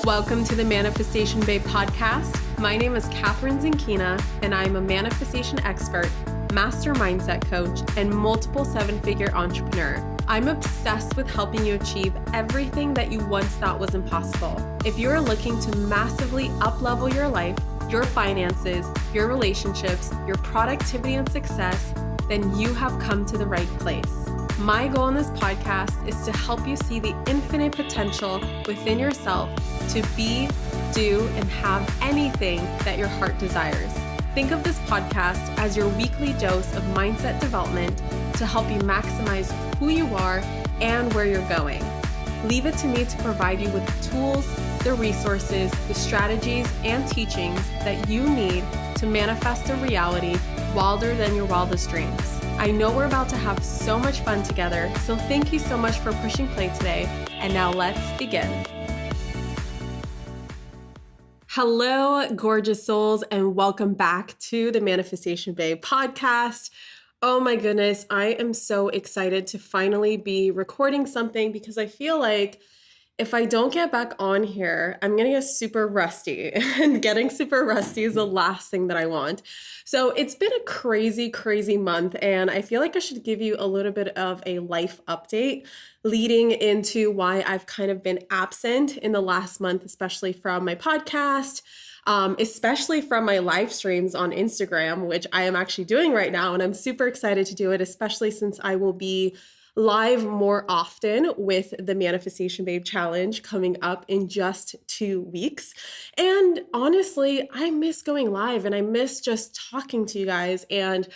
Welcome to the Manifestation Babe podcast. My name is Catherine Zinkina, and I'm a manifestation expert, master mindset coach, and multiple seven-figure entrepreneur. I'm obsessed with helping you achieve everything that you once thought was impossible. If you're looking to massively up-level your life, your finances, your relationships, your productivity and success, then you have come to the right place. My goal in this podcast is to help you see the infinite potential within yourself to be, do, and have anything that your heart desires. Think of this podcast as your weekly dose of mindset development to help you maximize who you are and where you're going. Leave it to me to provide you with the tools, the resources, the strategies, and teachings that you need to manifest a reality wilder than your wildest dreams. I know we're about to have so much fun together, so thank you so much for pushing play today. And now let's begin. Hello, gorgeous souls, and welcome back to the Manifestation Babe podcast. Oh my goodness, I am so excited to finally be recording something because I feel like if I don't get back on here, I'm going to get super rusty, and getting super rusty is the last thing that I want. So it's been a crazy, crazy month, and I feel like I should give you a little bit of a life update leading into why I've kind of been absent in the last month, especially from my podcast, especially from my live streams on Instagram, which I am actually doing right now. And I'm super excited to do it, especially since I will be live more often with the Manifestation Babe Challenge coming up in just 2 weeks. And honestly, I miss going live and I miss just talking to you guys. And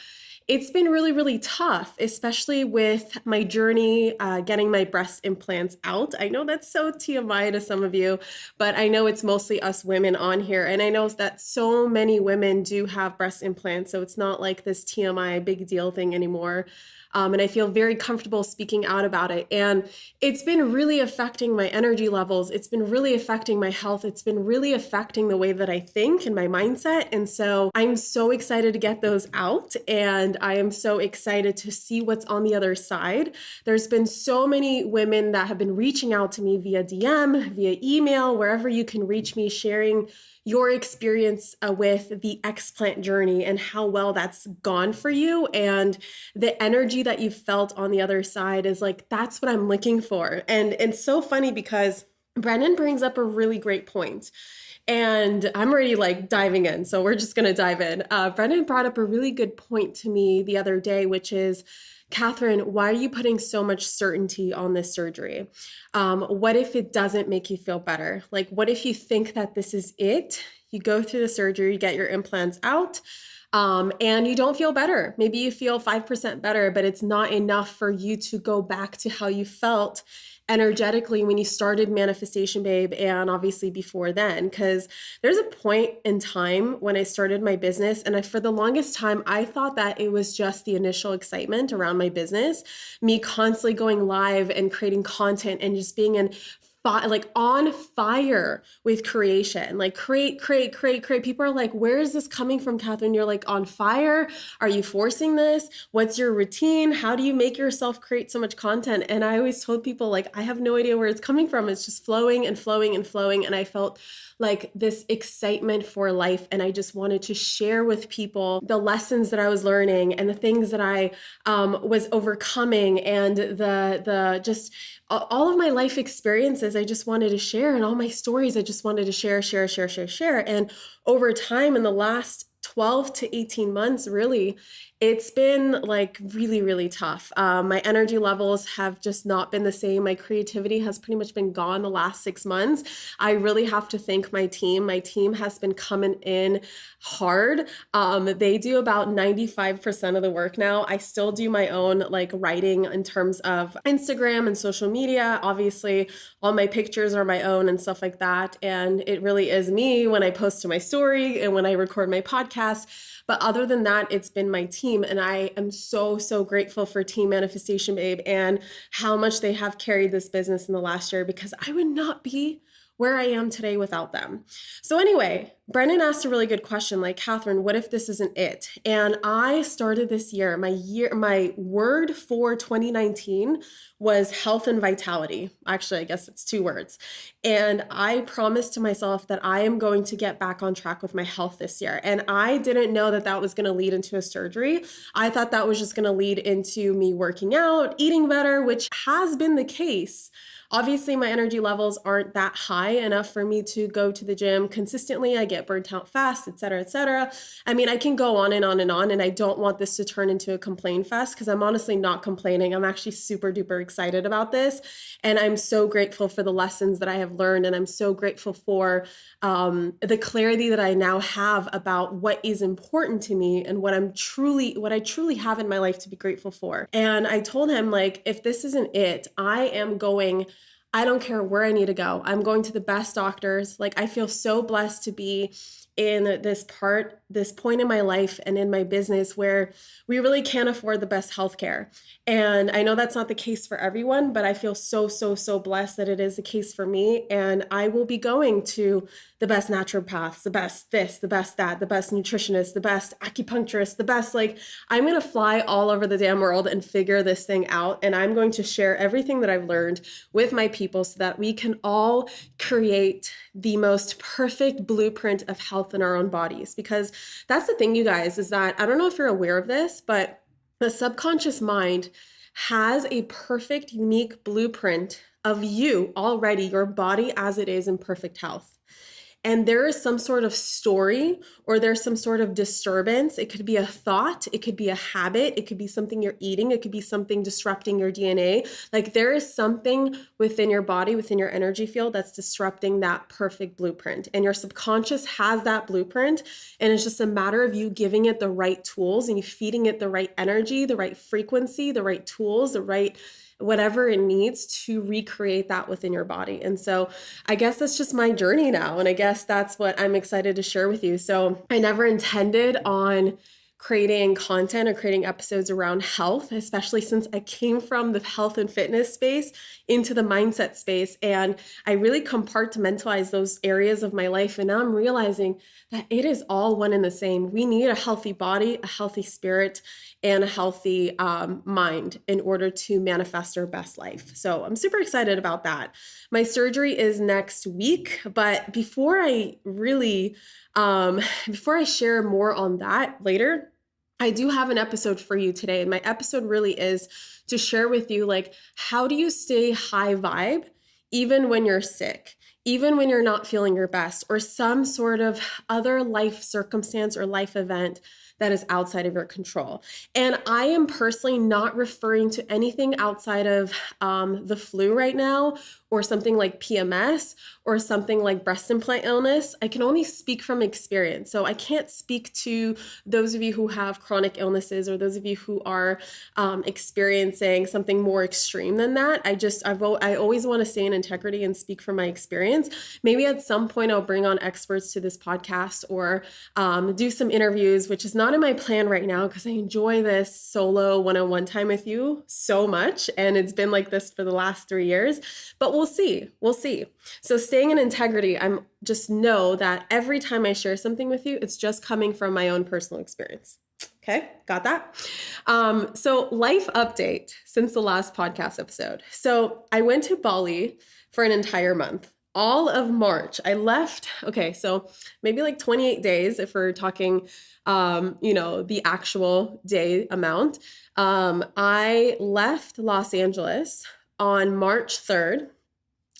it's been really, really tough, especially with my journey getting my breast implants out. I know that's so TMI to some of you, but I know it's mostly us women on here. And I know that so many women do have breast implants, so it's not like this TMI big deal thing anymore. And I feel very comfortable speaking out about it. And it's been really affecting my energy levels. It's been really affecting my health. It's been really affecting the way that I think and my mindset. And so I'm so excited to get those out. And I am so excited to see what's on the other side. There's been so many women that have been reaching out to me via DM, via email, wherever you can reach me, sharing your experience with the explant journey and how well that's gone for you. And the energy that you felt on the other side is like, that's what I'm looking for. And it's so funny because Brennan brings up a really great point. And I'm already like diving in. So we're just going to dive in. Brennan brought up a really good point to me the other day, which is, Catherine, why are you putting so much certainty on this surgery? What if it doesn't make you feel better? Like, what if you think that this is it? You go through the surgery, you get your implants out, and you don't feel better. Maybe you feel 5% better, but it's not enough for you to go back to how you felt energetically when you started Manifestation Babe, and obviously before then, because there's a point in time when I started my business, and for the longest time, I thought that it was just the initial excitement around my business, me constantly going live and creating content and just being on fire with creation, like create. People are like, where is this coming from, Catherine? You're like on fire. Are you forcing this? What's your routine? How do you make yourself create so much content? And I always told people, like, I have no idea where it's coming from. It's just flowing and flowing and flowing. And I felt like this excitement for life. And I just wanted to share with people the lessons that I was learning and the things that I was overcoming, and the just all of my life experiences I just wanted to share, and all my stories I just wanted to share. And over time, in the last 12 to 18 months, really, it's been like really, really tough. My energy levels have just not been the same. My creativity has pretty much been gone the last 6 months. I really have to thank my team. My team has been coming in hard. They do about 95% of the work now. I still do my own like writing in terms of Instagram and social media. Obviously, all my pictures are my own and stuff like that. And it really is me when I post to my story and when I record my podcast. But other than that, it's been my team. And I am so, so grateful for Team Manifestation Babe and how much they have carried this business in the last year, because I would not be where I am today without them. So anyway, Brennan asked a really good question, like, Catherine, what if this isn't it? And I started this year, my word for 2019 was health and vitality. Actually, I guess it's 2 words. And I promised to myself that I am going to get back on track with my health this year. And I didn't know that that was going to lead into a surgery. I thought that was just going to lead into me working out, eating better, which has been the case. Obviously, my energy levels aren't that high enough for me to go to the gym consistently. I get burnt out fast, et cetera, et cetera. I mean, I can go on and on and on, and I don't want this to turn into a complaint fest because I'm honestly not complaining. I'm actually super duper excited about this. And I'm so grateful for the lessons that I have learned. And I'm so grateful for the clarity that I now have about what is important to me and what I truly have in my life to be grateful for. And I told him, like, if this isn't it, I don't care where I need to go. I'm going to the best doctors. Like, I feel so blessed to be in this point in my life and in my business where we really can't afford the best healthcare. And I know that's not the case for everyone, but I feel so, so, so blessed that it is the case for me. And I will be going to the best naturopaths, the best this, the best that, the best nutritionist, the best acupuncturist, the best, like, I'm going to fly all over the damn world and figure this thing out. And I'm going to share everything that I've learned with my people so that we can all create the most perfect blueprint of health in our own bodies. Because that's the thing, you guys, is that I don't know if you're aware of this, but the subconscious mind has a perfect, unique blueprint of you already, your body as it is in perfect health. And there is some sort of story or there's some sort of disturbance. It could be a thought, it could be a habit, it could be something you're eating, it could be something disrupting your DNA. Like, there is something within your body, within your energy field that's disrupting that perfect blueprint. And your subconscious has that blueprint. And it's just a matter of you giving it the right tools and you feeding it the right energy, the right frequency, the right tools, the right whatever it needs to recreate that within your body. And so I guess that's just my journey now. And I guess that's what I'm excited to share with you. So I never intended on creating content or creating episodes around health, especially since I came from the health and fitness space into the mindset space. And I really compartmentalized those areas of my life. And now I'm realizing that it is all one and the same. We need a healthy body, a healthy spirit, and a healthy mind in order to manifest our best life. So I'm super excited about that. My surgery is next week, but before I share more on that later, I do have an episode for you today. And my episode really is to share with you, like, how do you stay high vibe even when you're sick, even when you're not feeling your best, or some sort of other life circumstance or life event that is outside of your control. And I am personally not referring to anything outside of the flu right now, or something like PMS, or something like breast implant illness. I can only speak from experience. So I can't speak to those of you who have chronic illnesses or those of you who are experiencing something more extreme than that. I always want to stay in integrity and speak from my experience. Maybe at some point I'll bring on experts to this podcast or do some interviews, which is not in my plan right now because I enjoy this solo one-on-one time with you so much. And it's been like this for the last 3 years, but we'll see. So staying in integrity, I'm just know that every time I share something with you, it's just coming from my own personal experience. Okay, got that? So life update since the last podcast episode. So I went to Bali for an entire month. All of March, I left. Okay, so maybe like 28 days if we're talking, the actual day amount. I left Los Angeles on March 3rd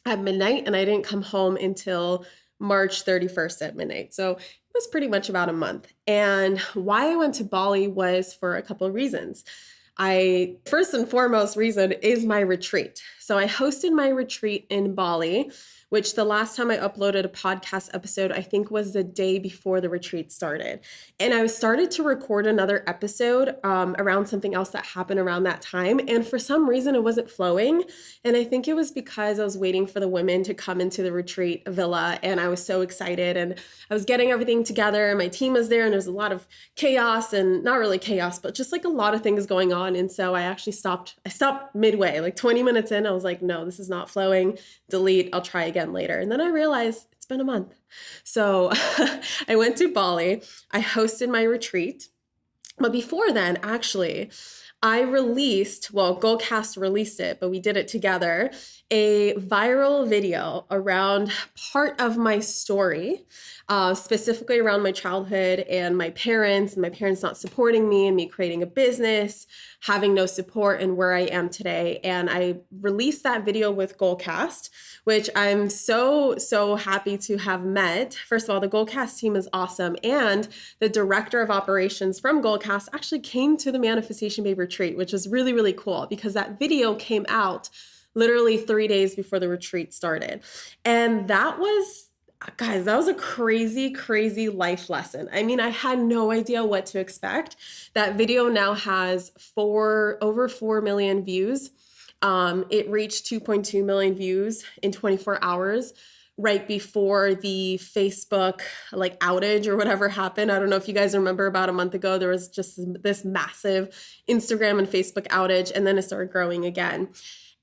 at midnight, and I didn't come home until March 31st at midnight. So it was pretty much about a month. And why I went to Bali was for a couple of reasons. First and foremost reason is my retreat. So I hosted my retreat in Bali, which the last time I uploaded a podcast episode, I think was the day before the retreat started. And I started to record another episode around something else that happened around that time. And for some reason, it wasn't flowing. And I think it was because I was waiting for the women to come into the retreat villa. And I was so excited. And I was getting everything together. And my team was there. And there's a lot of chaos, and not really chaos, but just like a lot of things going on. And so I actually stopped midway, like 20 minutes in. I was like, no, this is not flowing. Delete. I'll try again again later. And then I realized it's been a month. So I went to Bali. I hosted my retreat. But before then, actually, I released, well, Goalcast released it, but we did it together, a viral video around part of my story, specifically around my childhood and my parents not supporting me and me creating a business, having no support and where I am today. And I released that video with Goalcast, which I'm so happy to have met. First of all, the Goalcast team is awesome. And the director of operations from Goalcast actually came to the Manifestation Babe retreat, which is really, really cool because that video came out literally 3 days before the retreat started. And that was, guys, that was a crazy, crazy life lesson. I mean, I had no idea what to expect. That video now has over 4 million views. It reached 2.2 million views in 24 hours right before the Facebook like outage or whatever happened. I don't know if you guys remember, about a month ago, there was just this massive Instagram and Facebook outage, and then it started growing again.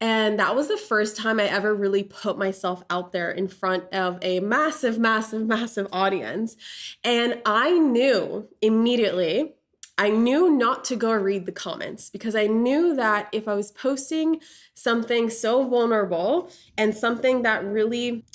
And that was the first time I ever really put myself out there in front of a massive, massive, massive audience. And I knew immediately, I knew not to go read the comments because I knew that if I was posting something so vulnerable and something that really,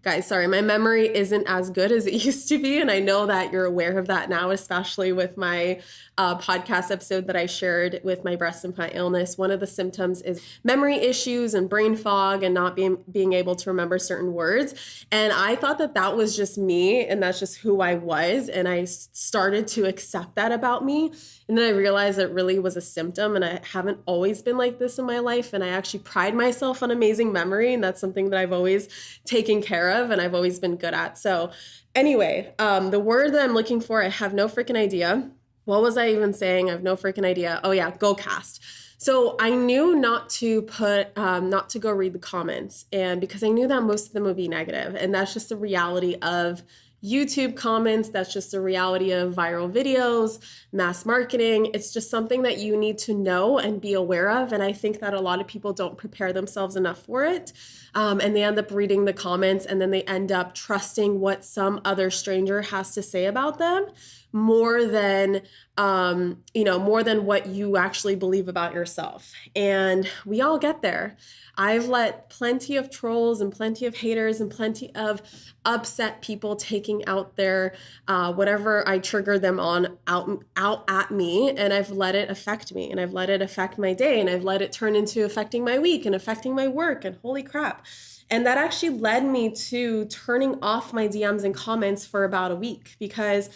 guys, sorry, my memory isn't as good as it used to be. And I know that you're aware of that now, especially with my podcast episode that I shared with my breast implant illness. One of the symptoms is memory issues and brain fog and not being able to remember certain words. And I thought that that was just me and that's just who I was. And I started to accept that about me. And then I realized it really was a symptom and I haven't always been like this in my life. And I actually pride myself on amazing memory. And that's something that I've always taken care of and I've always been good at. So anyway, the word that I'm looking for, I have no freaking idea. What was I even saying? I have no freaking idea. Oh yeah, Goalcast. So I knew not to go read the comments, and because I knew that most of them would be negative, and that's just the reality of YouTube comments. That's just the reality of viral videos, mass marketing. It's just something that you need to know and be aware of. And I think that a lot of people don't prepare themselves enough for it. And they end up reading the comments and then they end up trusting what some other stranger has to say about them more than what you actually believe about yourself. And we all get there. I've let plenty of trolls and plenty of haters and plenty of upset people taking out their whatever I trigger them on out at me, and I've let it affect me, and I've let it affect my day, and I've let it turn into affecting my week and affecting my work, and holy crap. And that actually led me to turning off my DMs and comments for about a week because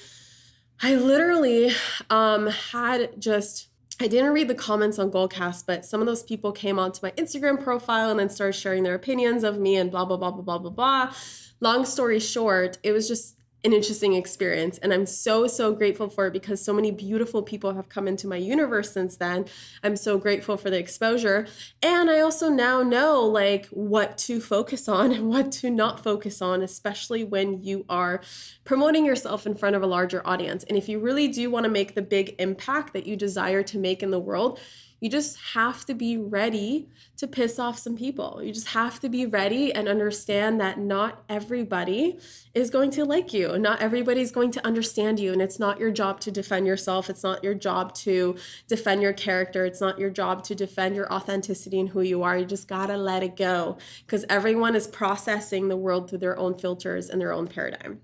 I literally I didn't read the comments on Goalcast, but some of those people came onto my Instagram profile and then started sharing their opinions of me and blah, blah, blah, blah, blah, blah, blah. Long story short, it was just an interesting experience. And I'm so grateful for it because so many beautiful people have come into my universe since then. I'm so grateful for the exposure. And I also now know like what to focus on and what to not focus on, especially when you are promoting yourself in front of a larger audience. And if you really do want to make the big impact that you desire to make in the world, you just have to be ready to piss off some people. You just have to be ready and understand that not everybody is going to like you. Not everybody's going to understand you. And it's not your job to defend yourself. It's not your job to defend your character. It's not your job to defend your authenticity and who you are. You just gotta let it go because everyone is processing the world through their own filters and their own paradigm.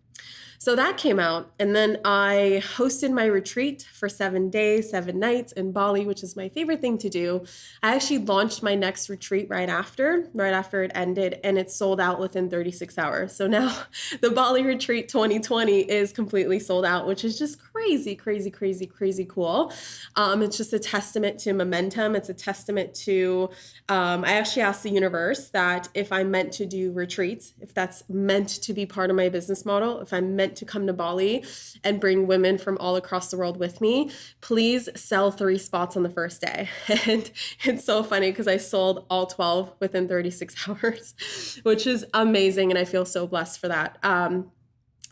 So that came out, and then I hosted my retreat for 7 days, 7 nights in Bali, which is my favorite thing to do. I actually launched my next retreat right after it ended, and it sold out within 36 hours. So now the Bali retreat 2020 is completely sold out, which is just crazy cool. It's just a testament to momentum. It's a testament to, I actually asked the universe that if I'm meant to do retreats, if that's meant to be part of my business model, if I'm meant to come to Bali and bring women from all across the world with me, please sell 3 spots on the first day. And it's so funny because I sold all 12 within 36 hours, which is amazing. And I feel so blessed for that.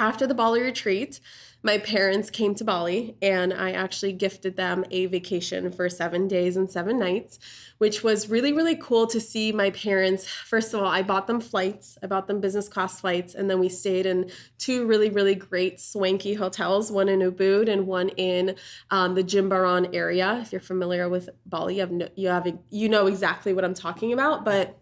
After the Bali retreat, my parents came to Bali and I actually gifted them a vacation for 7 days and 7 nights, which was really, really cool to see my parents. First of all, I bought them flights, I bought them business class flights, and then we stayed in two really, really great swanky hotels, one in Ubud and one in the Jimbaran area. If you're familiar with Bali, you know exactly what I'm talking about, but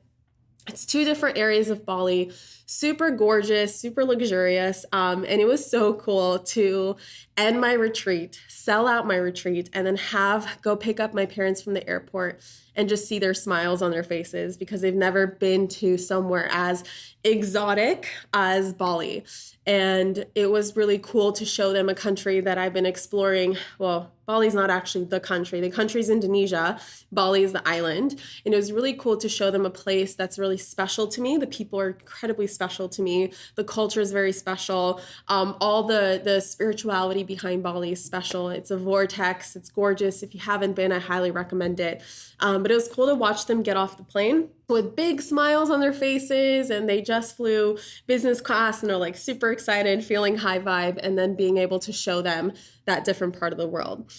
it's two different areas of Bali, super gorgeous, super luxurious. And it was so cool to end my retreat, sell out my retreat, and then go pick up my parents from the airport and just see their smiles on their faces because they've never been to somewhere as exotic as Bali. And it was really cool to show them a country that I've been exploring. Well, Bali's not actually the country. The country's Indonesia. Bali is the island. And it was really cool to show them a place that's really special to me. The people are incredibly special to me. The culture is very special. All the spirituality behind Bali is special. It's a vortex. It's gorgeous. If you haven't been, I highly recommend it. But it was cool to watch them get off the plane with big smiles on their faces, and they just flew business class and are like super excited, feeling high vibe, and then being able to show them that different part of the world.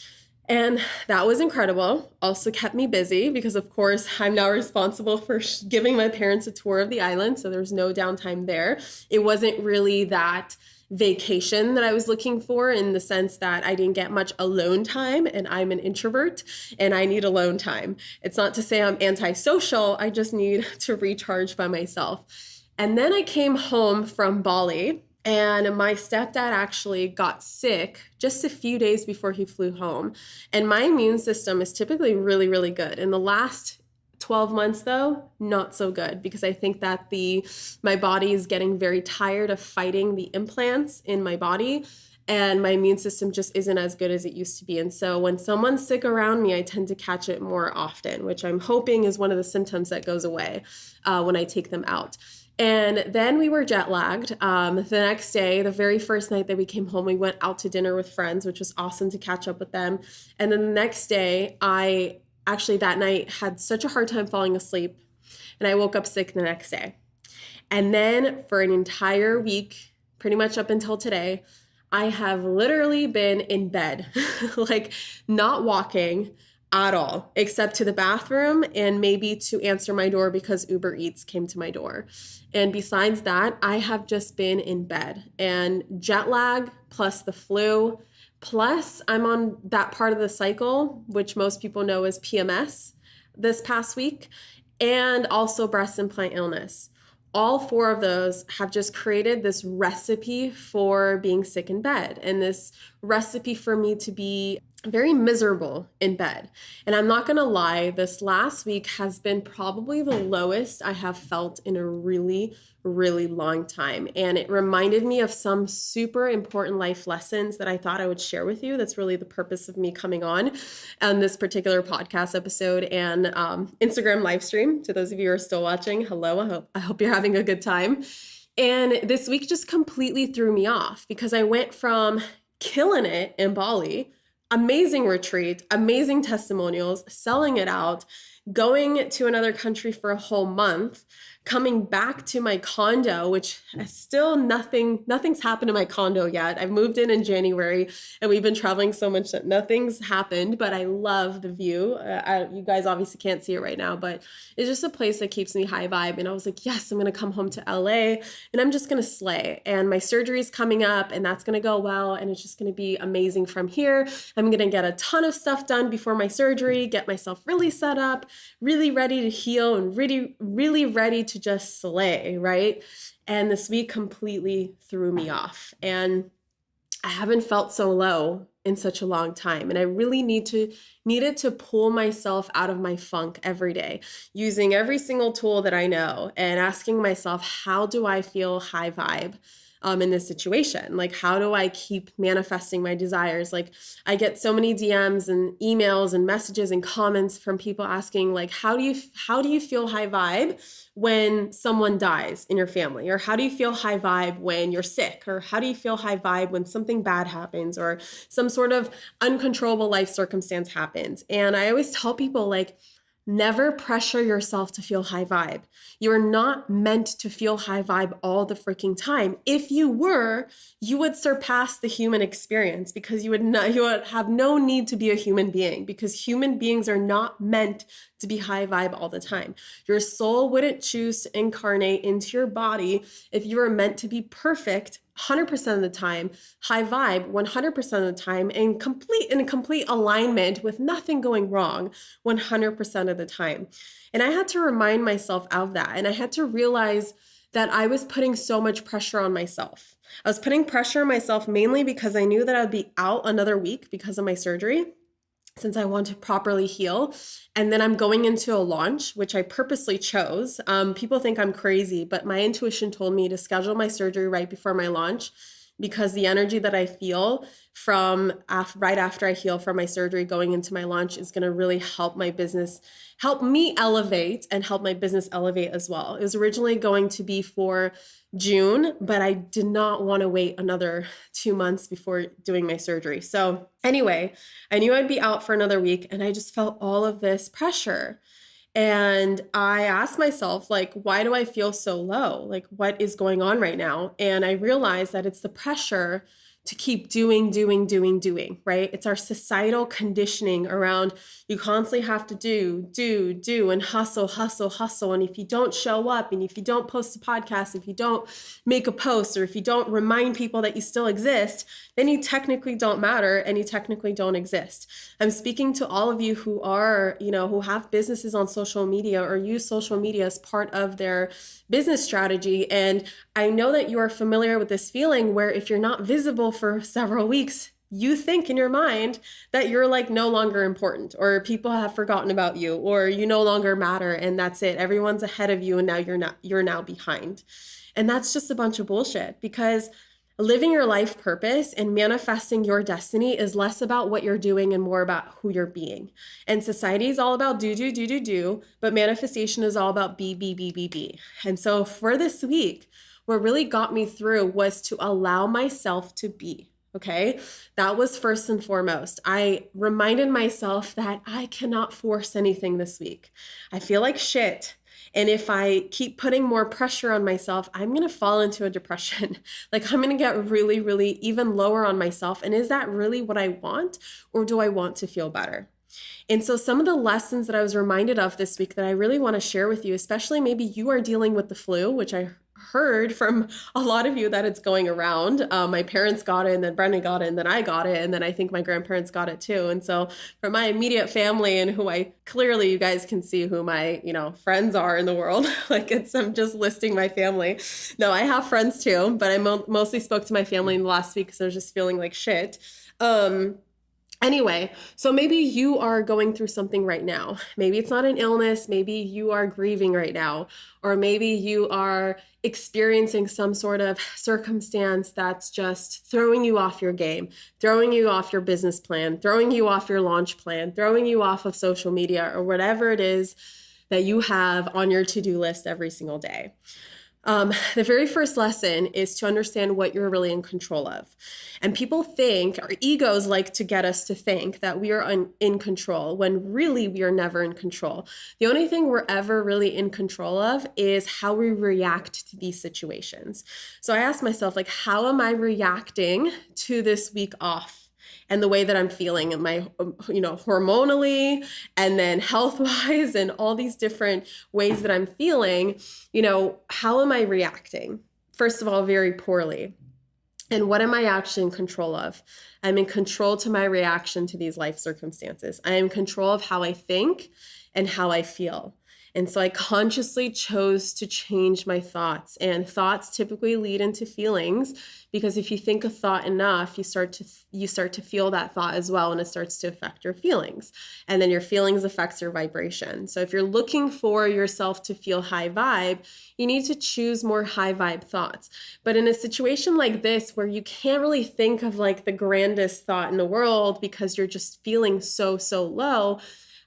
And that was incredible. Also kept me busy because, of course, I'm now responsible for giving my parents a tour of the island. So there's no downtime there. It wasn't really that vacation that I was looking for, in the sense that I didn't get much alone time, and I'm an introvert and I need alone time. It's not to say I'm antisocial. I just need to recharge by myself. And then I came home from Bali, and my stepdad actually got sick just a few days before he flew home. And my immune system is typically really, really good. In the last 12 months though, not so good, because I think that my body is getting very tired of fighting the implants in my body, and my immune system just isn't as good as it used to be. And so when someone's sick around me, I tend to catch it more often, which I'm hoping is one of the symptoms that goes away when I take them out. And then we were jet lagged. The next day, the very first night that we came home, we went out to dinner with friends, which was awesome to catch up with them. And then the next day, I actually that night had such a hard time falling asleep, and I woke up sick the next day. And then for an entire week, pretty much up until today, I have literally been in bed, like not walking at all, except to the bathroom and maybe to answer my door because Uber Eats came to my door. And besides that, I have just been in bed, and jet lag plus the flu, plus I'm on that part of the cycle, which most people know as PMS this past week, and also breast implant illness. All four of those have just created this recipe for being sick in bed, and this recipe for me to be very miserable in bed. And I'm not going to lie, this last week has been probably the lowest I have felt in a really, really long time. And it reminded me of some super important life lessons that I thought I would share with you. That's really the purpose of me coming on this particular podcast episode and Instagram live stream. To those of you who are still watching, hello, I hope you're having a good time. And this week just completely threw me off because I went from killing it in Bali, amazing retreat, amazing testimonials, selling it out, going to another country for a whole month, coming back to my condo, which still nothing's happened to my condo yet. I moved in January, and we've been traveling so much that nothing's happened, but I love the view. You guys obviously can't see it right now, but it's just a place that keeps me high vibe. And I was like, yes, I'm going to come home to LA and I'm just going to slay. And my surgery is coming up, and that's going to go well. And it's just going to be amazing from here. I'm going to get a ton of stuff done before my surgery, get myself really set up, really ready to heal, and really, really ready to just slay, right? And this week completely threw me off. And I haven't felt so low in such a long time. And I really needed to pull myself out of my funk every day, using every single tool that I know and asking myself, how do I feel high vibe in this situation? Like, how do I keep manifesting my desires? Like, I get so many DMs and emails and messages and comments from people asking, like, how do you feel high vibe when someone dies in your family? Or how do you feel high vibe when you're sick? Or how do you feel high vibe when something bad happens or some sort of uncontrollable life circumstance happens? And I always tell people, like, Never pressure yourself to feel high vibe. You're not meant to feel high vibe all the freaking time. If you were, you would surpass the human experience because you would have no need to be a human being, because human beings are not meant to be high vibe all the time. Your soul wouldn't choose to incarnate into your body if you were meant to be perfect 100% of the time, high vibe 100% of the time, and in complete alignment with nothing going wrong 100% of the time. And I had to remind myself of that. And I had to realize that I was putting so much pressure on myself. I was putting pressure on myself mainly because I knew that I would be out another week because of my surgery, since I want to properly heal. And then I'm going into a launch, which I purposely chose. People think I'm crazy, but my intuition told me to schedule my surgery right before my launch, because the energy that I feel from right after I heal from my surgery going into my launch is going to really help my business, help me elevate, and help my business elevate as well. It was originally going to be for June, but I did not want to wait another 2 months before doing my surgery. So anyway, I knew I'd be out for another week, and I just felt all of this pressure. And I asked myself, like, why do I feel so low? Like, what is going on right now? And I realized that it's the pressure to keep doing, right? It's our societal conditioning around you constantly have to do, and hustle. And if you don't show up, and if you don't post a podcast, if you don't make a post, or if you don't remind people that you still exist, then you technically don't matter and you technically don't exist. I'm speaking to all of you who are, who have businesses on social media or use social media as part of their business strategy. And I know that you are familiar with this feeling where if you're not visible for several weeks, you think in your mind that you're like no longer important, or people have forgotten about you, or you no longer matter, and that's it. Everyone's ahead of you and now you're now behind. And that's just a bunch of bullshit, because living your life purpose and manifesting your destiny is less about what you're doing and more about who you're being. And society is all about do, but manifestation is all about be. And so for this week, what really got me through was to allow myself to be. Okay, that was first and foremost. I reminded myself that I cannot force anything this week. I feel like shit. And if I keep putting more pressure on myself, I'm going to fall into a depression. Like, I'm going to get really, really even lower on myself. And is that really what I want? Or do I want to feel better? And so some of the lessons that I was reminded of this week that I really want to share with you, especially maybe you are dealing with the flu, which I heard from a lot of you that it's going around. My parents got it, and then Brendan got it, and then I got it, and then I think my grandparents got it too. And so for my immediate family, and who I clearly, you guys can see who my friends are in the world. Like, I'm just listing my family. No, I have friends too, but I mostly spoke to my family in the last week because I was just feeling like shit. Anyway, so maybe you are going through something right now. Maybe it's not an illness. Maybe you are grieving right now, or maybe you are experiencing some sort of circumstance that's just throwing you off your game, throwing you off your business plan, throwing you off your launch plan, throwing you off of social media, or whatever it is that you have on your to-do list every single day. The very first lesson is to understand what you're really in control of. And people think, our egos like to get us to think that we are in control, when really we are never in control. The only thing we're ever really in control of is how we react to these situations. So I asked myself, like, how am I reacting to this week off? And the way that I'm feeling, and my, hormonally, and then health-wise, and all these different ways that I'm feeling, how am I reacting? First of all, very poorly. And what am I actually in control of? I'm in control to my reaction to these life circumstances. I am in control of how I think and how I feel. And so I consciously chose to change my thoughts, and thoughts typically lead into feelings, because if you think a thought enough, you start to feel that thought as well, and it starts to affect your feelings, and then your feelings affects your vibration. So if you're looking for yourself to feel high vibe, you need to choose more high vibe thoughts. But in a situation like this, where you can't really think of like the grandest thought in the world because you're just feeling so low,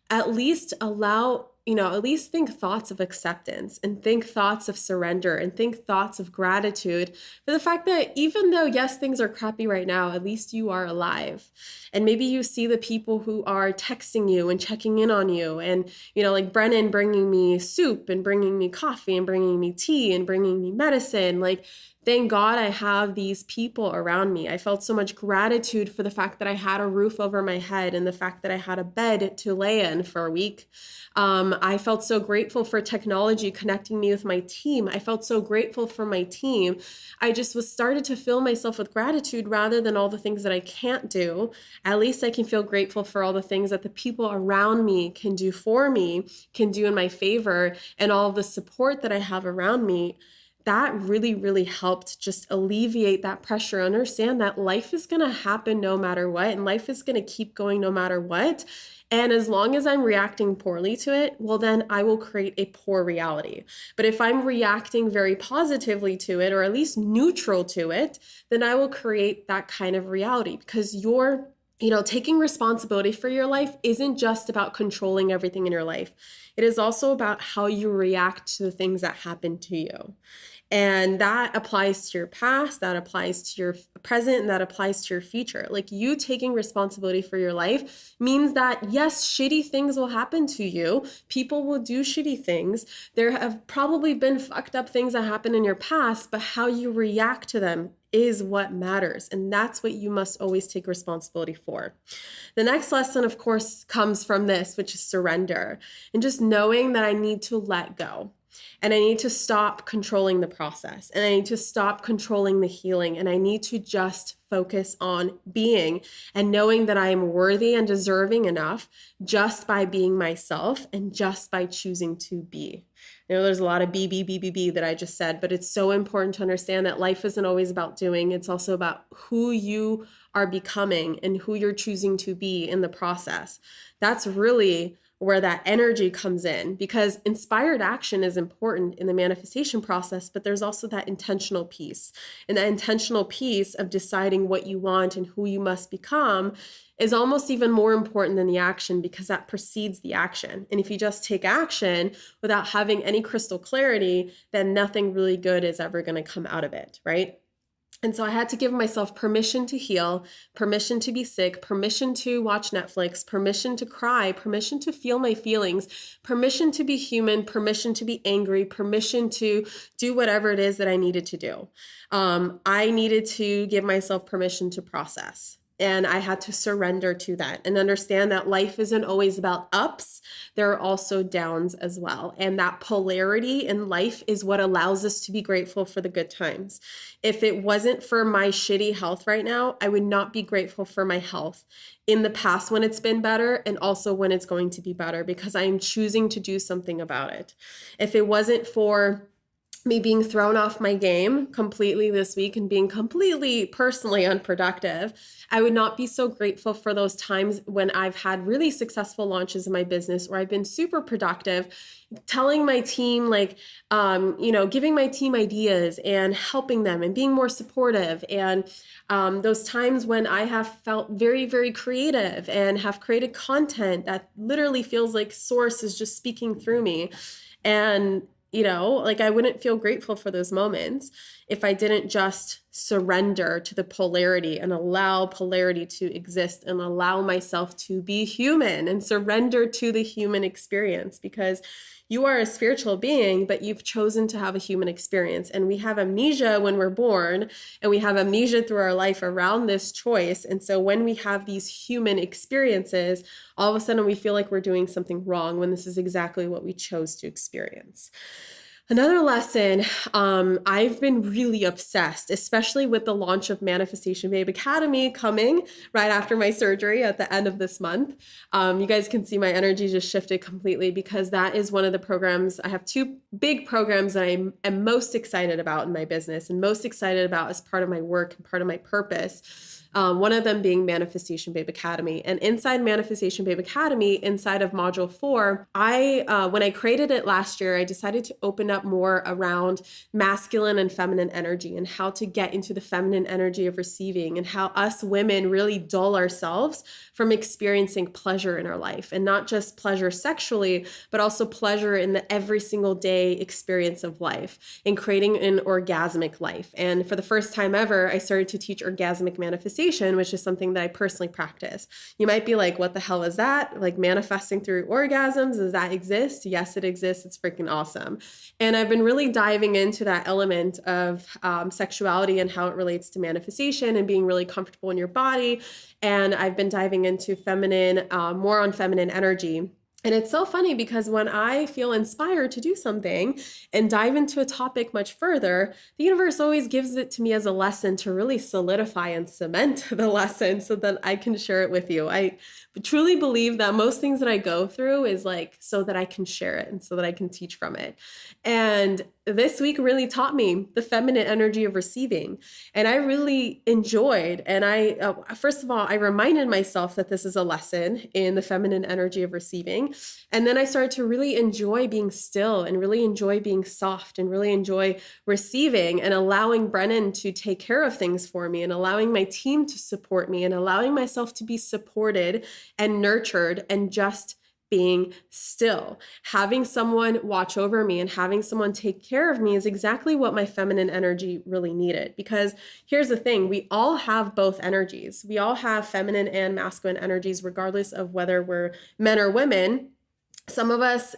at least allow at least think thoughts of acceptance and think thoughts of surrender and think thoughts of gratitude for the fact that even though, yes, things are crappy right now, at least you are alive. And maybe you see the people who are texting you and checking in on you, and, like Brennan bringing me soup and bringing me coffee and bringing me tea and bringing me medicine. Like, thank God I have these people around me. I felt so much gratitude for the fact that I had a roof over my head and the fact that I had a bed to lay in for a week. I felt so grateful for technology connecting me with my team. I felt so grateful for my team. I just started to fill myself with gratitude rather than all the things that I can't do. At least I can feel grateful for all the things that the people around me can do for me, can do in my favor, and all of the support that I have around me. That really, really helped just alleviate that pressure. Understand that life is going to happen no matter what, and life is going to keep going no matter what. And as long as I'm reacting poorly to it, well, then I will create a poor reality. But if I'm reacting very positively to it, or at least neutral to it, then I will create that kind of reality, because taking responsibility for your life isn't just about controlling everything in your life. It is also about how you react to the things that happen to you. And that applies to your past, that applies to your present, and that applies to your future. Like, you taking responsibility for your life means that, yes, shitty things will happen to you. People will do shitty things. There have probably been fucked up things that happened in your past, but how you react to them is what matters. And that's what you must always take responsibility for. The next lesson, of course, comes from this, which is surrender, and just knowing that I need to let go. And I need to stop controlling the process, and I need to stop controlling the healing, and I need to just focus on being and knowing that I am worthy and deserving enough just by being myself and just by choosing to be. There's a lot of be that I just said, but it's so important to understand that life isn't always about doing. It's also about who you are becoming and who you're choosing to be in the process. That's really where that energy comes in, because inspired action is important in the manifestation process, but there's also that intentional piece. And that intentional piece of deciding what you want and who you must become is almost even more important than the action, because that precedes the action. And if you just take action without having any crystal clarity, then nothing really good is ever going to come out of it, right? And so I had to give myself permission to heal, permission to be sick, permission to watch Netflix, permission to cry, permission to feel my feelings, permission to be human, permission to be angry, permission to do whatever it is that I needed to do. I needed to give myself permission to process. And I had to surrender to that and understand that life isn't always about ups. There are also downs as well. And that polarity in life is what allows us to be grateful for the good times. If it wasn't for my shitty health right now, I would not be grateful for my health in the past when it's been better, and also when it's going to be better, because I am choosing to do something about it. If it wasn't for me being thrown off my game completely this week and being completely personally unproductive, I would not be so grateful for those times when I've had really successful launches in my business, or I've been super productive, telling my team, giving my team ideas and helping them and being more supportive. And those times when I have felt very, very creative and have created content that literally feels like source is just speaking through me. And I wouldn't feel grateful for those moments if I didn't just surrender to the polarity and allow polarity to exist and allow myself to be human and surrender to the human experience, because you are a spiritual being, but you've chosen to have a human experience. And we have amnesia when we're born, and we have amnesia through our life around this choice. And so when we have these human experiences, all of a sudden we feel like we're doing something wrong when this is exactly what we chose to experience. Another lesson, I've been really obsessed, especially with the launch of Manifestation Babe Academy coming right after my surgery at the end of this month. You guys can see my energy just shifted completely, because that is one of the programs. I have two big programs that I am most excited about in my business and most excited about as part of my work and part of my purpose. One of them being Manifestation Babe Academy. And inside Manifestation Babe Academy, inside of Module 4, when I created it last year, I decided to open up up more around masculine and feminine energy and how to get into the feminine energy of receiving, and how us women really dull ourselves from experiencing pleasure in our life, and not just pleasure sexually, but also pleasure in the every single day experience of life, and creating an orgasmic life. And for the first time ever, I started to teach orgasmic manifestation, which is something that I personally practice. You might be like, what the hell is that? Like manifesting through orgasms, does that exist? Yes, it exists. It's freaking awesome. And I've been really diving into that element of sexuality and how it relates to manifestation and being really comfortable in your body. And I've been diving into feminine, more on feminine energy. And it's so funny because when I feel inspired to do something and dive into a topic much further, the universe always gives it to me as a lesson to really solidify and cement the lesson so that I can share it with you. I truly believe that most things that I go through is like so that I can share it and so that I can teach from it. And this week really taught me the feminine energy of receiving. And I really enjoyed, and first of all, I reminded myself that this is a lesson in the feminine energy of receiving. And then I started to really enjoy being still and really enjoy being soft and really enjoy receiving and allowing Brennan to take care of things for me and allowing my team to support me and allowing myself to be supported and nurtured and just being still. Having someone watch over me and having someone take care of me is exactly what my feminine energy really needed. Because here's the thing, we all have both energies. We all have feminine and masculine energies, regardless of whether we're men or women. Some of us,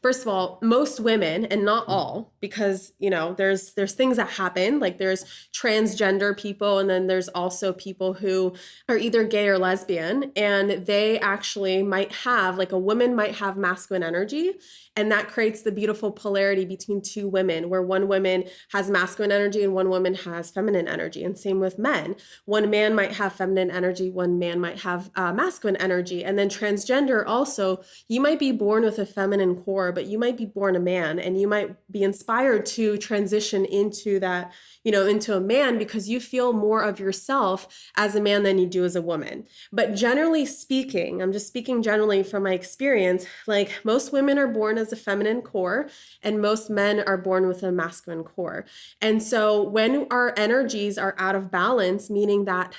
first of all, most women, and not all, because, there's things that happen, like there's transgender people, and then there's also people who are either gay or lesbian, and they actually might have, like a woman might have masculine energy, and that creates the beautiful polarity between two women, where one woman has masculine energy and one woman has feminine energy. And same with men. One man might have feminine energy, one man might have masculine energy. And then transgender also, you might be born with a feminine core, but you might be born a man, and you might be inspired to transition into that, into a man because you feel more of yourself as a man than you do as a woman. But generally speaking, I'm just speaking generally from my experience, like most women are born as a feminine core and most men are born with a masculine core. And so when our energies are out of balance, meaning that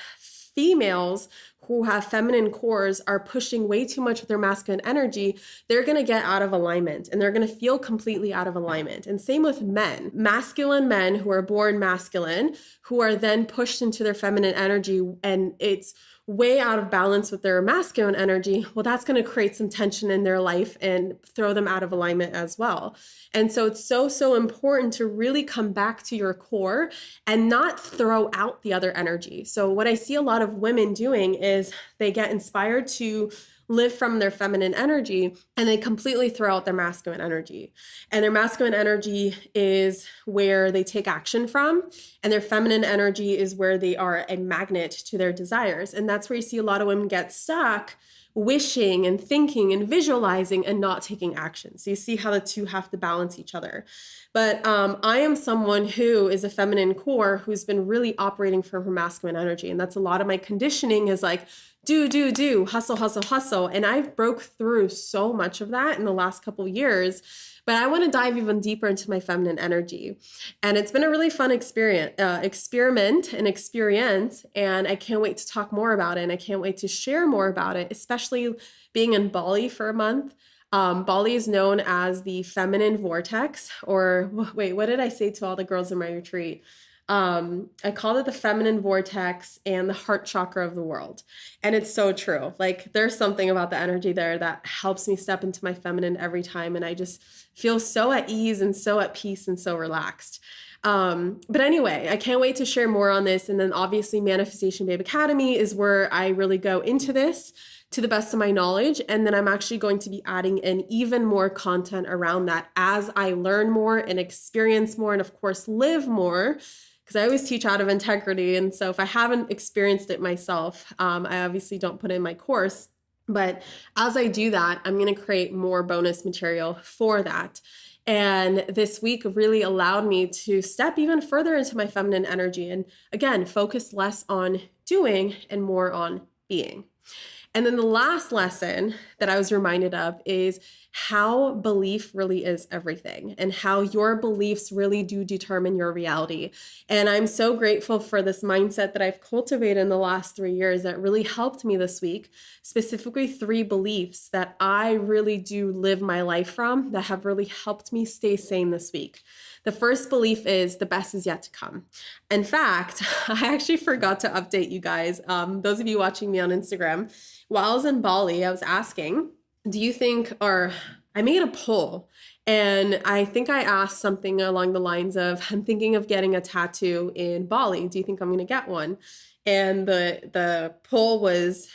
females who have feminine cores are pushing way too much with their masculine energy, they're going to get out of alignment and they're going to feel completely out of alignment. And same with men, masculine men who are born masculine, who are then pushed into their feminine energy and it's way out of balance with their masculine energy. Well, that's going to create some tension in their life and throw them out of alignment as well. And so it's so important to really come back to your core and not throw out the other energy. So what I see a lot of women doing is they get inspired to live from their feminine energy and they completely throw out their masculine energy. And their masculine energy is where they take action from, and their feminine energy is where they are a magnet to their desires. And that's where you see a lot of women get stuck wishing and thinking and visualizing and not taking action. So you see how the two have to balance each other. But I am someone who is a feminine core who's been really operating from her masculine energy. And that's a lot of my conditioning is like, do, hustle. And I've broke through so much of that in the last couple of years. But I want to dive even deeper into my feminine energy. And it's been a really fun experiment and experience. And I can't wait to talk more about it. And I can't wait to share more about it, especially being in Bali for a month. Bali is known as the feminine vortex, or wait, what did I say to all the girls in my retreat? I called it the feminine vortex and the heart chakra of the world. And it's so true. Like there's something about the energy there that helps me step into my feminine every time. And I just feel so at ease and so at peace and so relaxed. But anyway, I can't wait to share more on this. And then obviously Manifestation Babe Academy is where I really go into this to the best of my knowledge. And then I'm actually going to be adding in even more content around that as I learn more and experience more and of course live more. Because I always teach out of integrity. And so if I haven't experienced it myself, I obviously don't put it in my course. But as I do that, I'm going to create more bonus material for that. And this week really allowed me to step even further into my feminine energy. And again, focus less on doing and more on being. And then the last lesson that I was reminded of is how belief really is everything and how your beliefs really do determine your reality. And I'm so grateful for this mindset that I've cultivated in the last 3 years that really helped me this week, specifically 3 beliefs that I really do live my life from that have really helped me stay sane this week. The first belief is the best is yet to come. In fact, I actually forgot to update you guys. Those of you watching me on Instagram, while I was in Bali, I was asking, do you think, or I made a poll, and I think I asked something along the lines of, I'm thinking of getting a tattoo in Bali. Do you think I'm going to get one? And the poll was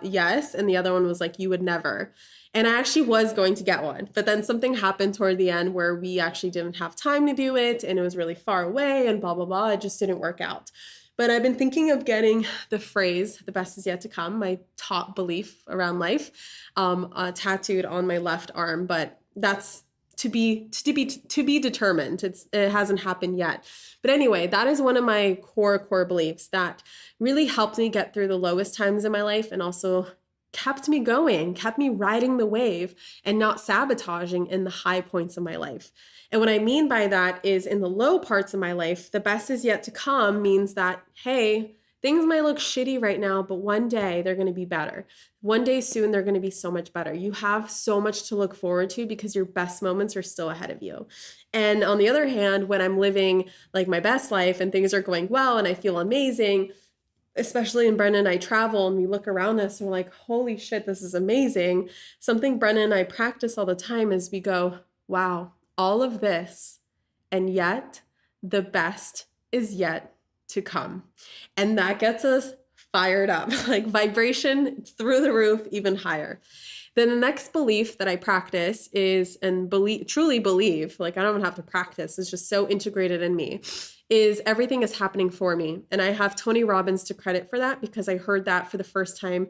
yes, and the other one was like, you would never. And I actually was going to get one, but then something happened toward the end where we actually didn't have time to do it, and it was really far away and blah, blah, blah. It just didn't work out. But I've been thinking of getting the phrase, the best is yet to come, my top belief around life, tattooed on my left arm, but that's to be determined. It hasn't happened yet. But anyway, that is one of my core beliefs that really helped me get through the lowest times in my life and also kept me going, kept me riding the wave and not sabotaging in the high points of my life. And what I mean by that is in the low parts of my life, the best is yet to come means that, hey, things might look shitty right now, but one day they're going to be better. One day soon, they're going to be so much better. You have so much to look forward to because your best moments are still ahead of you. And on the other hand, when I'm living like my best life and things are going well and I feel amazing, especially when Brennan and I travel and we look around us and we're like, holy shit, this is amazing. Something Brennan and I practice all the time is we go, wow, all of this, and yet the best is yet to come. And that gets us fired up, like vibration through the roof, even higher. Then the next belief that I practice is, and truly believe, like I don't have to practice, it's just so integrated in me, is everything is happening for me. And I have Tony Robbins to credit for that because I heard that for the first time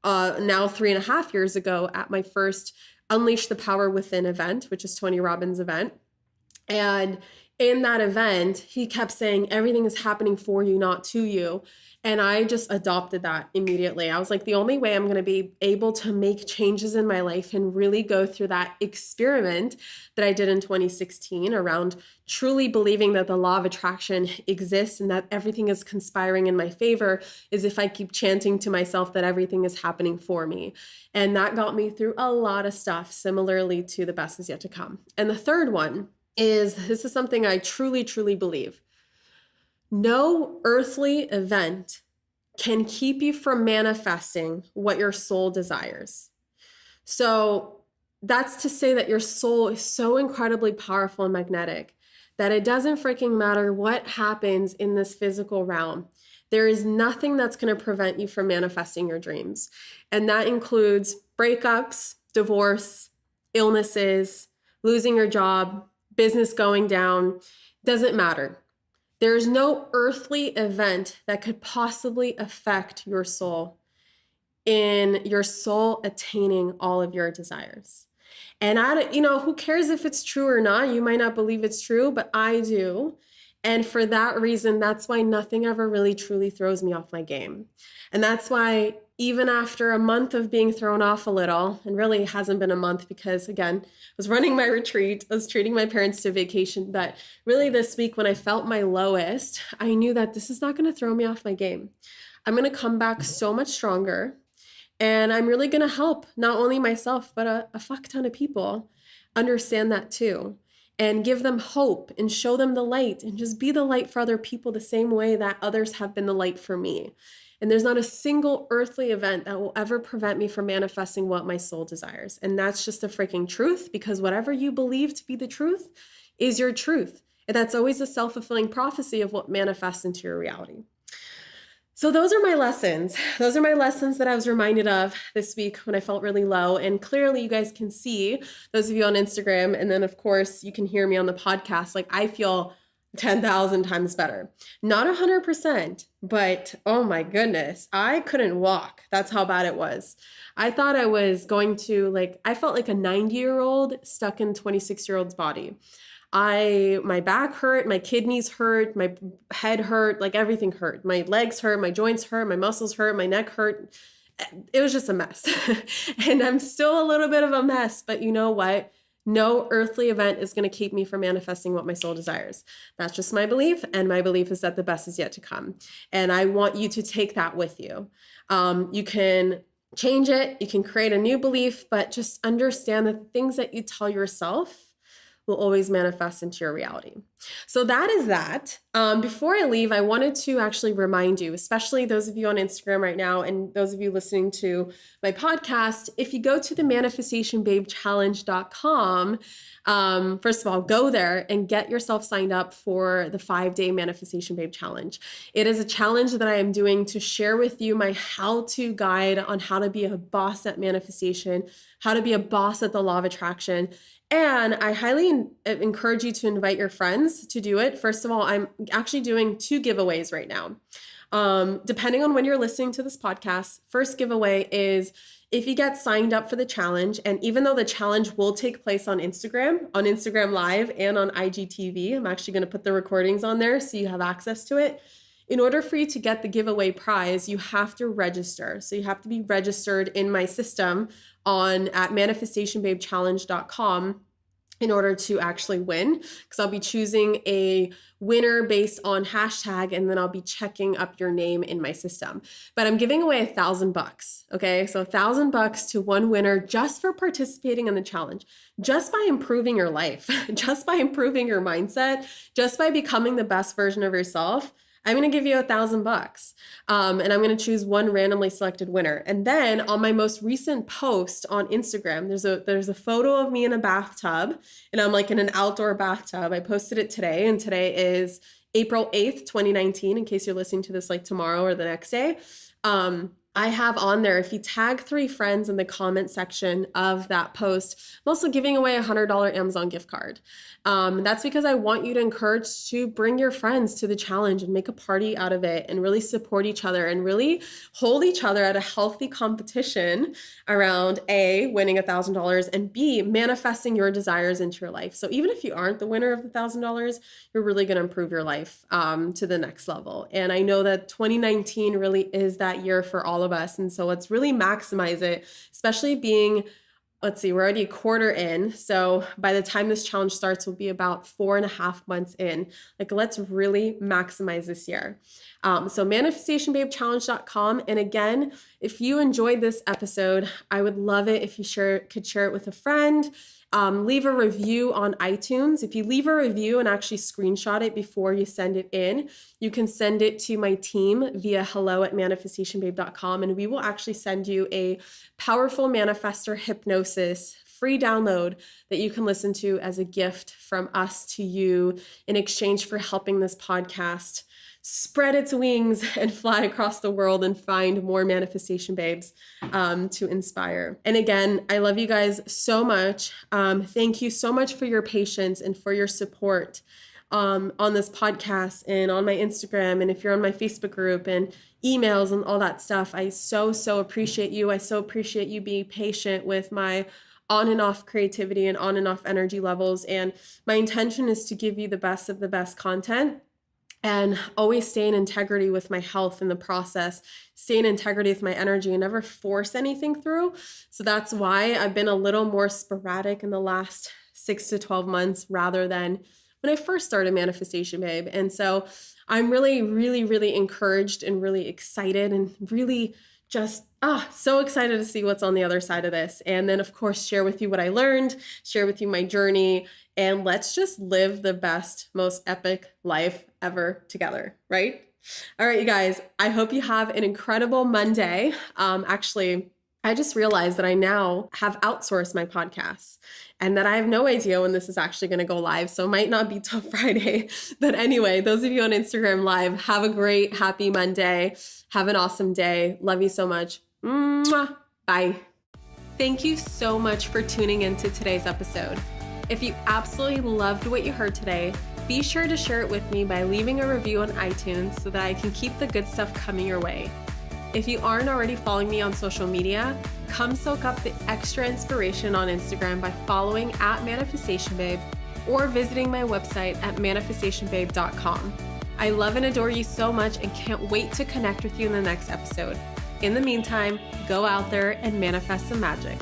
now 3.5 years ago at my first Unleash the Power Within event, which is Tony Robbins' event. And in that event, he kept saying, everything is happening for you, not to you. And I just adopted that immediately. I was like, the only way I'm going to be able to make changes in my life and really go through that experiment that I did in 2016 around truly believing that the law of attraction exists and that everything is conspiring in my favor is if I keep chanting to myself that everything is happening for me. And that got me through a lot of stuff, similarly to the best is yet to come. And the third one is, this is something I truly believe. No earthly event can keep you from manifesting what your soul desires. So that's to say that your soul is so incredibly powerful and magnetic that it doesn't freaking matter what happens in this physical realm. There is nothing that's going to prevent you from manifesting your dreams. And that includes breakups, divorce, illnesses, losing your job, business going down. Doesn't matter. There is no earthly event that could possibly affect your soul in your soul attaining all of your desires. And who cares if it's true or not? You might not believe it's true, but I do. And for that reason, that's why nothing ever really truly throws me off my game. And that's why even after a month of being thrown off a little, and really it hasn't been a month because again, I was running my retreat, I was treating my parents to vacation, but really this week when I felt my lowest, I knew that this is not going to throw me off my game. I'm going to come back so much stronger, and I'm really going to help not only myself, but a fuck ton of people understand that too. And give them hope and show them the light and just be the light for other people the same way that others have been the light for me. And there's not a single earthly event that will ever prevent me from manifesting what my soul desires. And that's just the freaking truth, because whatever you believe to be the truth is your truth. And that's always a self-fulfilling prophecy of what manifests into your reality. So those are my lessons. Those are my lessons that I was reminded of this week when I felt really low. And clearly you guys can see, those of you on Instagram, and then of course you can hear me on the podcast, like I feel 10,000 times better. Not 100%, but oh my goodness, I couldn't walk. That's how bad it was. I thought I was going to I felt like a 90-year-old stuck in a 26-year-old's body. My back hurt, my kidneys hurt, my head hurt, like everything hurt. My legs hurt, my joints hurt, my muscles hurt, my neck hurt. It was just a mess. And I'm still a little bit of a mess, but you know what? No earthly event is going to keep me from manifesting what my soul desires. That's just my belief. And my belief is that the best is yet to come. And I want you to take that with you. You can change it. You can create a new belief, but just understand that the things that you tell yourself will always manifest into your reality. So that is that. Before I leave, I wanted to actually remind you, especially those of you on Instagram right now and those of you listening to my podcast, if you go to the manifestationbabechallenge.com, first of all, go there and get yourself signed up for the 5-day Manifestation Babe Challenge. It is a challenge that I am doing to share with you my how-to guide on how to be a boss at manifestation, how to be a boss at the law of attraction. And I highly encourage you to invite your friends to do it. First of all, I'm actually doing 2 giveaways right now. Depending on when you're listening to this podcast, first giveaway is if you get signed up for the challenge, and even though the challenge will take place on Instagram Live and on IGTV, I'm actually going to put the recordings on there so you have access to it. In order for you to get the giveaway prize, you have to register. So you have to be registered in my system at manifestationbabechallenge.com in order to actually win, because I'll be choosing a winner based on hashtag, and then I'll be checking up your name in my system. But I'm giving away $1,000, okay? So $1,000 to one winner just for participating in the challenge, just by improving your life, just by improving your mindset, just by becoming the best version of yourself. I'm going to give you $1,000, and I'm going to choose one randomly selected winner. And then on my most recent post on Instagram, there's a photo of me in a bathtub, and I'm like in an outdoor bathtub. I posted it today, and today is April 8th, 2019, in case you're listening to this like tomorrow or the next day. I have on there, if you tag 3 friends in the comment section of that post, I'm also giving away a $100 Amazon gift card. That's because I want you to encourage to bring your friends to the challenge and make a party out of it and really support each other and really hold each other at a healthy competition around A, winning $1,000, and B, manifesting your desires into your life. So even if you aren't the winner of the $1,000, you're really going to improve your life to the next level. And I know that 2019 really is that year for all of us. And so let's really maximize it, especially being, let's see, we're already a quarter in. So by the time this challenge starts, we'll be about 4.5 months in. Like, let's really maximize this year. So manifestationbabechallenge.com. And again, if you enjoyed this episode, I would love it if you could share it with a friend. Leave a review on iTunes. If you leave a review and actually screenshot it before you send it in, you can send it to my team via hello@manifestationbabe.com, and we will actually send you a powerful manifestor hypnosis free download that you can listen to as a gift from us to you in exchange for helping this podcast spread its wings and fly across the world and find more manifestation babes to inspire. And again, I love you guys so much. Thank you so much for your patience and for your support on this podcast and on my Instagram. And if you're on my Facebook group and emails and all that stuff, I so appreciate you. I so appreciate you being patient with my on and off creativity and on and off energy levels. And my intention is to give you the best of the best content and always stay in integrity with my health in the process, stay in integrity with my energy and never force anything through. So that's why I've been a little more sporadic in the last 6 to 12 months rather than when I first started Manifestation Babe. And so I'm really, really, really encouraged and really excited and really just so excited to see what's on the other side of this. And then, of course, share with you what I learned, share with you my journey, and let's just live the best, most epic life ever together, right? All right, you guys, I hope you have an incredible Monday. Actually, I just realized that I now have outsourced my podcasts and that I have no idea when this is actually going to go live. So it might not be till Friday. But anyway, those of you on Instagram Live, have a great, happy Monday. Have an awesome day. Love you so much. Mwah. Bye. Thank you so much for tuning into today's episode. If you absolutely loved what you heard today, be sure to share it with me by leaving a review on iTunes so that I can keep the good stuff coming your way. If you aren't already following me on social media, come soak up the extra inspiration on Instagram by following @ManifestationBabe or visiting my website at manifestationbabe.com. I love and adore you so much and can't wait to connect with you in the next episode. In the meantime, go out there and manifest some magic.